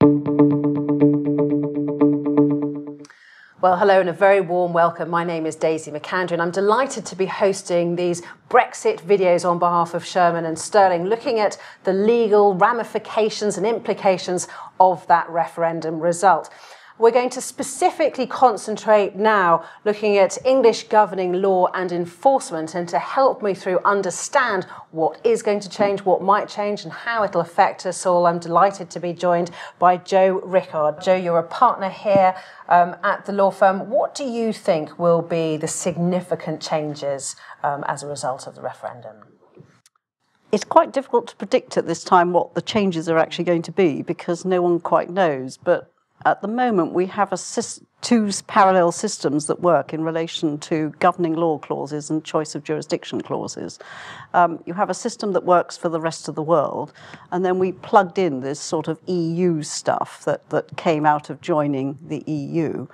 Well, hello and a very warm welcome. My name is Daisy McAndrew and I'm delighted to be hosting these Brexit videos on behalf of Shearman and Sterling, looking at the legal ramifications and implications of that referendum result. We're going to specifically concentrate now looking at English governing law and enforcement, and to help me through understand what is going to change, what might change and how it'll affect us all, I'm delighted to be joined by Joe Rickard. Joe, you're a partner here at the law firm. What do you think will be the significant changes as a result of the referendum? It's quite difficult to predict at this time what the changes are actually going to be, because no one quite knows. But at the moment, we have two parallel systems that work in relation to governing law clauses and choice of jurisdiction clauses. You have a system that works for the rest of the world, and then we plugged in this sort of EU stuff that came out of joining the EU.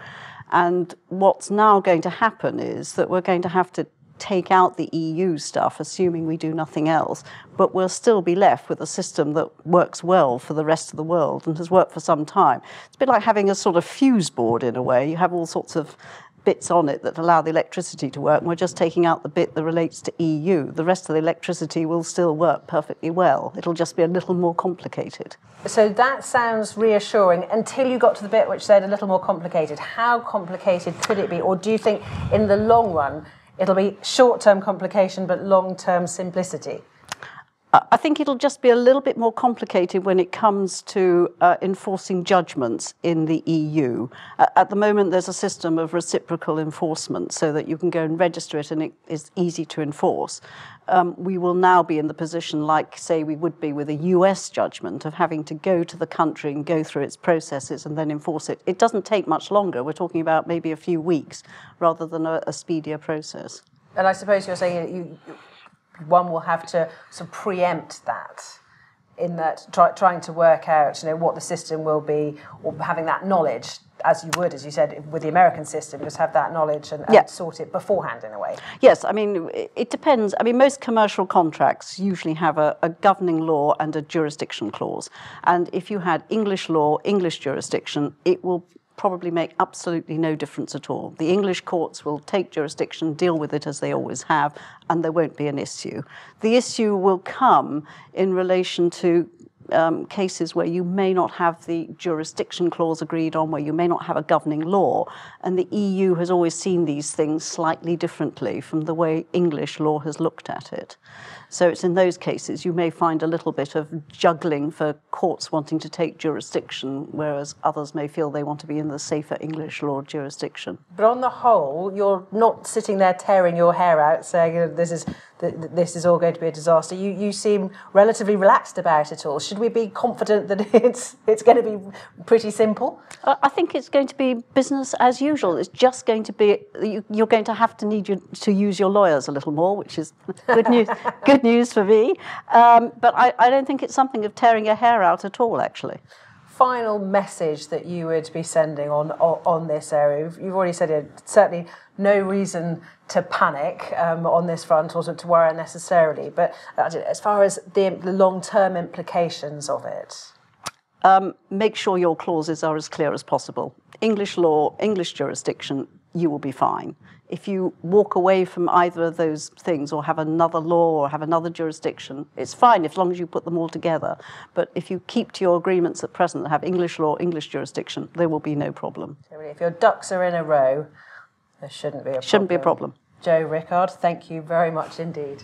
And what's now going to happen is that we're going to have to take out the EU stuff, assuming we do nothing else, but we'll still be left with a system that works well for the rest of the world and has worked for some time. It's a bit like having a sort of fuse board in a way. You have all sorts of bits on it that allow the electricity to work, and we're just taking out the bit that relates to EU. The rest of the electricity will still work perfectly well. It'll just be a little more complicated. So that sounds reassuring until you got to the bit which said a little more complicated. How complicated could it be? Or do you think in the long run it'll be short-term complication but long-term simplicity? I think it'll just be a little bit more complicated when it comes to enforcing judgments in the EU. At the moment, there's a system of reciprocal enforcement so that you can go and register it and it is easy to enforce. We will now be in the position, like, say, we would be with a US judgment, of having to go to the country and go through its processes and then enforce it. It doesn't take much longer. We're talking about maybe a few weeks rather than a speedier process. And I suppose you're saying one will have to sort of preempt that, in that trying to work out, what the system will be, or having that knowledge, as you would, as you said, with the American system, just have that knowledge and sort it beforehand in a way. Yes, I mean, it depends. I mean, most commercial contracts usually have a governing law and a jurisdiction clause. And if you had English law, English jurisdiction, it will probably make absolutely no difference at all. The English courts will take jurisdiction, deal with it as they always have, and there won't be an issue. The issue will come in relation to cases where you may not have the jurisdiction clause agreed on, where you may not have a governing law, and the EU has always seen these things slightly differently from the way English law has looked at it. So it's in those cases you may find a little bit of juggling for courts wanting to take jurisdiction, whereas others may feel they want to be in the safer English law jurisdiction. But on the whole, you're not sitting there tearing your hair out saying this is all going to be a disaster. You seem relatively relaxed about it all. Should we be confident that it's going to be pretty simple? I think it's going to be business as usual. It's just going to be, you're going to have to need to use your lawyers a little more, which is good news. Good news for me. But I don't think it's something of tearing your hair out at all, actually. Final message that you would be sending on this area? You've already said it. Certainly no reason to panic on this front or to worry unnecessarily. But as far as the long-term implications of it, make sure your clauses are as clear as possible. English law, English jurisdiction, you will be fine. If you walk away from either of those things, or have another law or have another jurisdiction, it's fine as long as you put them all together. But if you keep to your agreements at present that have English law, English jurisdiction, there will be no problem. So if your ducks are in a row, there shouldn't be a problem. Shouldn't be a problem. Joe Rickard, thank you very much indeed.